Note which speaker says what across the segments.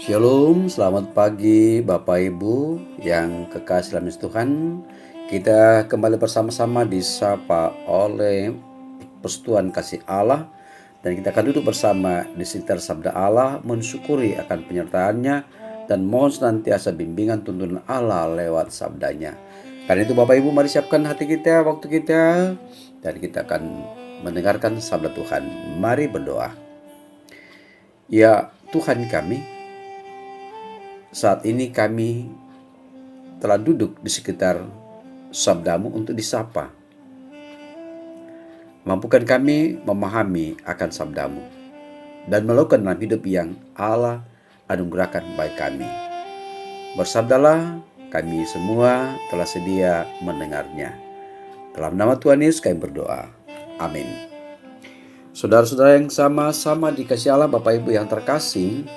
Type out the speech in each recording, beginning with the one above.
Speaker 1: Shalom, selamat pagi Bapak Ibu yang kekasih dalam Tuhan. Kita kembali bersama-sama disapa oleh persetujuan kasih Allah, dan kita akan duduk bersama di sekitar sabda Allah, mensyukuri akan penyertaannya dan mohon senantiasa bimbingan tuntunan Allah lewat sabdanya. Karena itu Bapak Ibu, mari siapkan hati kita, waktu kita, dan kita akan mendengarkan sabda Tuhan. Mari berdoa. Ya Tuhan kami, saat ini kami telah duduk di sekitar sabdamu untuk disapa. Mampukan kami memahami akan sabdamu dan melakukan dalam hidup yang Allah anugerahkan bagi kami. Bersabdalah, kami semua telah sedia mendengarnya. Dalam nama Tuhan Yesus kami berdoa. Amin. Saudara-saudara yang sama-sama dikasihi Allah, Bapak Ibu yang terkasih,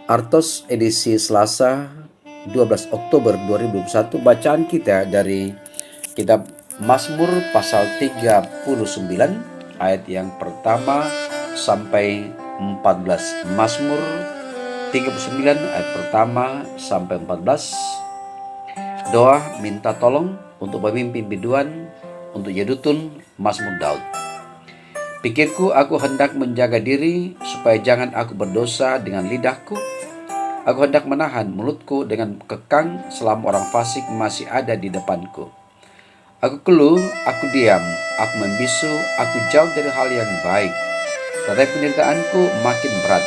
Speaker 1: Artos edisi Selasa 12 Oktober 2021, bacaan kita dari kitab Mazmur pasal 39 ayat yang pertama sampai 14. Mazmur 39 ayat pertama sampai 14. Doa minta tolong untuk pemimpin biduan, untuk Yedutun, Mazmur Daud. Pikirku, aku hendak menjaga diri supaya jangan aku berdosa dengan lidahku. Aku hendak menahan mulutku dengan kekang selama orang fasik masih ada di depanku. Aku keluh, aku diam, aku membisu, aku jauh dari hal yang baik. Tetapi penderitaanku makin berat.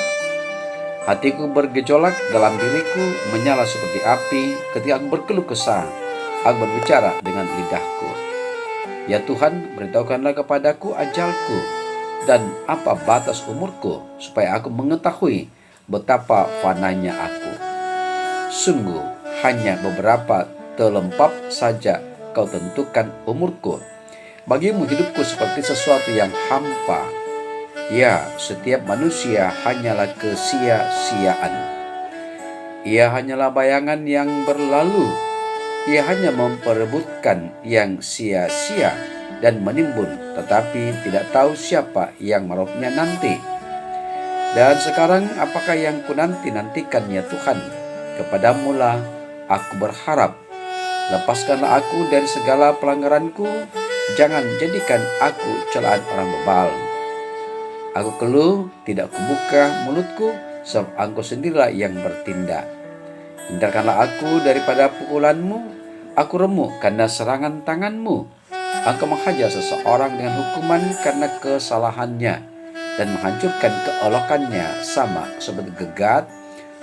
Speaker 1: Hatiku bergejolak dalam diriku, menyala seperti api ketika aku berkeluh kesah. Aku berbicara dengan lidahku. Ya Tuhan, beritahukanlah kepadaku ajalku dan apa batas umurku, supaya aku mengetahui betapa fananya aku. Sungguh hanya beberapa telempap saja kau tentukan umurku. Bagimu hidupku seperti sesuatu yang hampa. Ya, setiap manusia hanyalah kesia-siaan. Ia hanyalah bayangan yang berlalu. Ia hanya memperebutkan yang sia-sia dan menimbun, tetapi tidak tahu siapa yang merawatnya nanti. Dan sekarang apakah yang ku nantikan ya Tuhan? Kepadamulah aku berharap. Lepaskanlah aku dari segala pelanggaranku. Jangan jadikan aku celaan orang bebal. Aku keluh, tidak kubuka mulutku, sebab Engkau sendirilah yang bertindak. Hindarkanlah aku daripada pukulanmu. Aku remuk karena serangan tanganmu. Engkau menghajar seseorang dengan hukuman karena kesalahannya, dan menghancurkan keolokannya sama seperti gegat.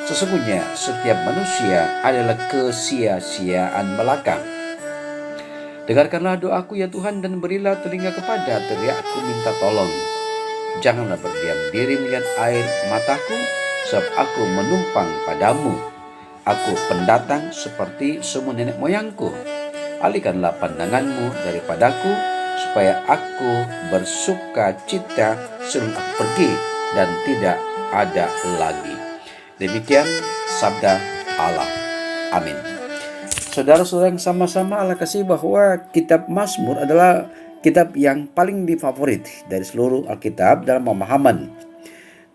Speaker 1: Sesungguhnya setiap manusia adalah kesia-siaan belaka. Dengarkanlah doaku ya Tuhan, dan berilah telinga kepada teriakku minta tolong. Janganlah berdiam diri melihat air mataku, sebab aku menumpang padamu. Aku pendatang seperti semua nenek moyangku. Alihkanlah pandanganmu daripadaku, supaya aku bersuka cita sebelum aku pergi dan tidak ada lagi. Demikian sabda Allah. Amin. Saudara-saudara yang sama-sama Allah kasih, bahwa kitab Mazmur adalah kitab yang paling difavorit dari seluruh Alkitab dalam pemahaman,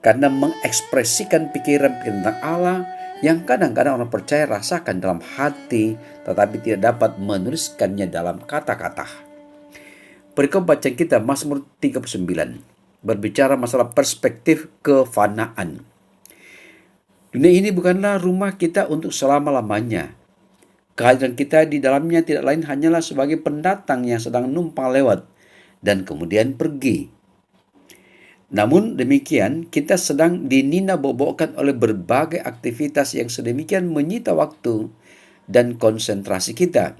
Speaker 1: karena mengekspresikan pikiran tentang Allah yang kadang-kadang orang percaya rasakan dalam hati, tetapi tidak dapat menuliskannya dalam kata-kata. Perikop bacaan kita Mazmur 39 berbicara masalah perspektif kefanaan. Dunia ini bukanlah rumah kita untuk selama-lamanya. Kehadiran kita di dalamnya tidak lain hanyalah sebagai pendatang yang sedang numpang lewat dan kemudian pergi. Namun demikian, kita sedang dinina-bobokkan oleh berbagai aktivitas yang sedemikian menyita waktu dan konsentrasi kita,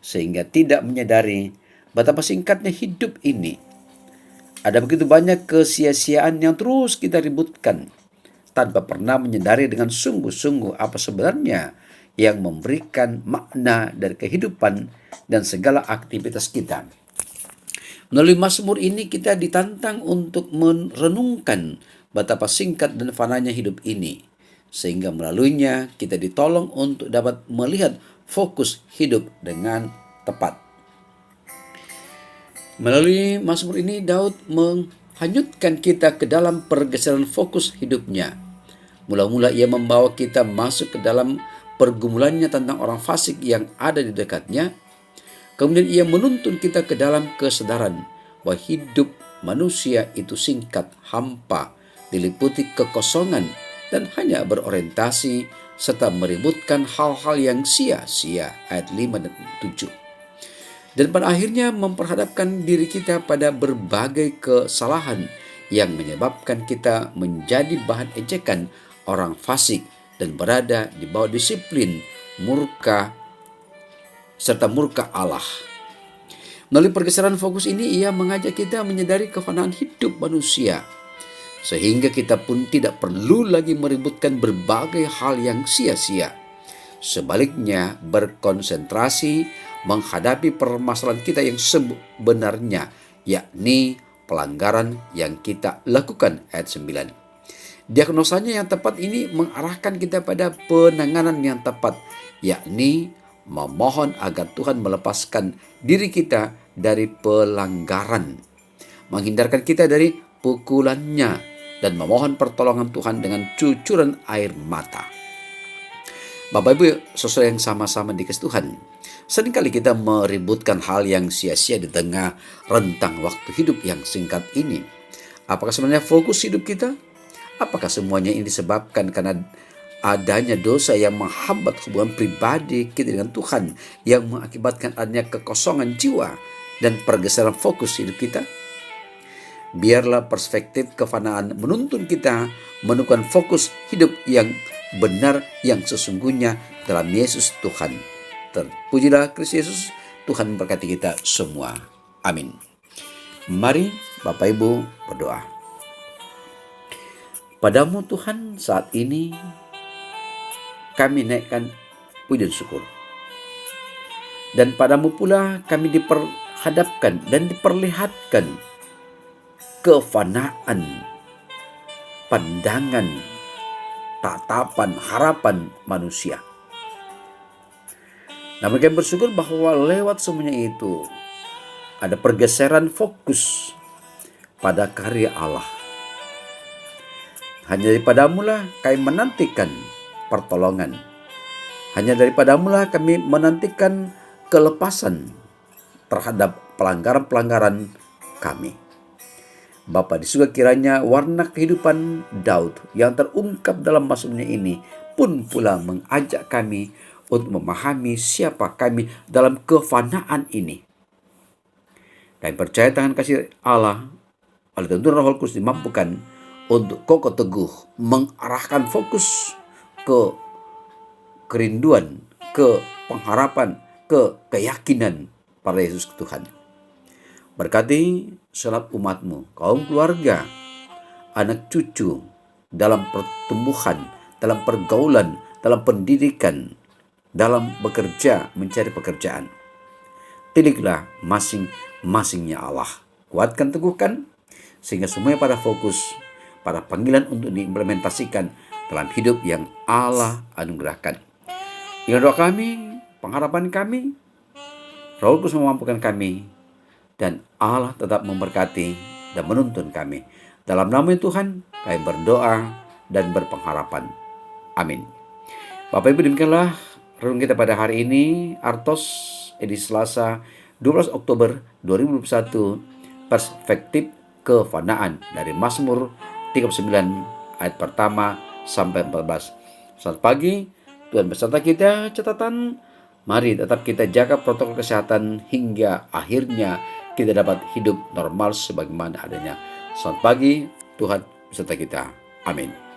Speaker 1: sehingga tidak menyadari betapa singkatnya hidup ini. Ada begitu banyak kesia-siaan yang terus kita ributkan, tanpa pernah menyadari dengan sungguh-sungguh apa sebenarnya yang memberikan makna dari kehidupan dan segala aktivitas kita. Melalui Mazmur ini kita ditantang untuk merenungkan betapa singkat dan fananya hidup ini, sehingga melaluinya kita ditolong untuk dapat melihat fokus hidup dengan tepat. Melalui Mazmur ini Daud menghanyutkan kita ke dalam pergeseran fokus hidupnya. Mula-mula ia membawa kita masuk ke dalam pergumulannya tentang orang fasik yang ada di dekatnya. Kemudian ia menuntun kita ke dalam kesadaran bahwa hidup manusia itu singkat, hampa, diliputi kekosongan, dan hanya berorientasi serta meributkan hal-hal yang sia-sia. Ayat 5 dan 7. Dan pada akhirnya memperhadapkan diri kita pada berbagai kesalahan yang menyebabkan kita menjadi bahan ejekan orang fasik dan berada di bawah disiplin murka serta murka Allah. Melalui pergeseran fokus ini, ia mengajak kita menyadari kefanaan hidup manusia, sehingga kita pun tidak perlu lagi meributkan berbagai hal yang sia-sia. Sebaliknya, berkonsentrasi menghadapi permasalahan kita yang sebenarnya, yakni pelanggaran yang kita lakukan. Ayat 9. Diagnosanya yang tepat ini mengarahkan kita pada penanganan yang tepat, yakni memohon agar Tuhan melepaskan diri kita dari pelanggaran, menghindarkan kita dari pukulannya, dan memohon pertolongan Tuhan dengan cucuran air mata. Bapak Ibu, saudara yang sama-sama dikasih Tuhan, seringkali kita meributkan hal yang sia-sia di tengah rentang waktu hidup yang singkat ini. Apakah sebenarnya fokus hidup kita? Apakah semuanya ini disebabkan karena adanya dosa yang menghambat hubungan pribadi kita dengan Tuhan, yang mengakibatkan adanya kekosongan jiwa dan pergeseran fokus hidup kita? Biarlah perspektif kefanaan menuntun kita menemukan fokus hidup yang benar yang sesungguhnya dalam Yesus Tuhan. Terpujilah Kristus Yesus. Tuhan memberkati kita semua. Amin. Mari Bapak Ibu berdoa. Padamu Tuhan, saat ini kami naikkan puji dan syukur. Dan padamu pula kami diperhadapkan dan diperlihatkan kefanaan, pandangan, tatapan, harapan manusia. Namun kami bersyukur bahwa lewat semuanya itu ada pergeseran fokus pada karya Allah. Hanya daripadamulah kami menantikan pertolongan. Hanya daripadamulah kami menantikan kelepasan terhadap pelanggaran-pelanggaran kami. Bapa di surga, kiranya warna kehidupan Daud yang terungkap dalam mazmurnya ini pun pula mengajak kami untuk memahami siapa kami dalam kefanaan ini. Dan percaya tangan kasih Allah oleh tuntunan Roh Kudus dimampukan untuk kokoh teguh mengarahkan fokus ke kerinduan, ke pengharapan, ke keyakinan pada Yesus Tuhan. Berkati seluruh umat-Mu, kaum keluarga, anak cucu, dalam pertumbuhan, dalam pergaulan, dalam pendidikan, dalam bekerja, mencari pekerjaan. Tidiklah masing-masingnya Allah. Kuatkan, teguhkan, sehingga semuanya pada fokus pada panggilan untuk diimplementasikan dalam hidup yang Allah anugerahkan. Inilah doa kami, pengharapan kami, Roh Kudus memampukan kami, dan Allah tetap memberkati dan menuntun kami. Dalam nama Tuhan, kami berdoa dan berpengharapan. Amin. Bapak Ibu, demikianlah renungan kita pada hari ini, Artos, edisi Selasa 12 Oktober 2021, perspektif kefanaan dari Mazmur 39 ayat pertama sampai 14. Selamat pagi, Tuhan beserta kita. Catatan, mari tetap kita jaga protokol kesehatan hingga akhirnya kita dapat hidup normal sebagaimana adanya. Selamat pagi, Tuhan beserta kita. Amin.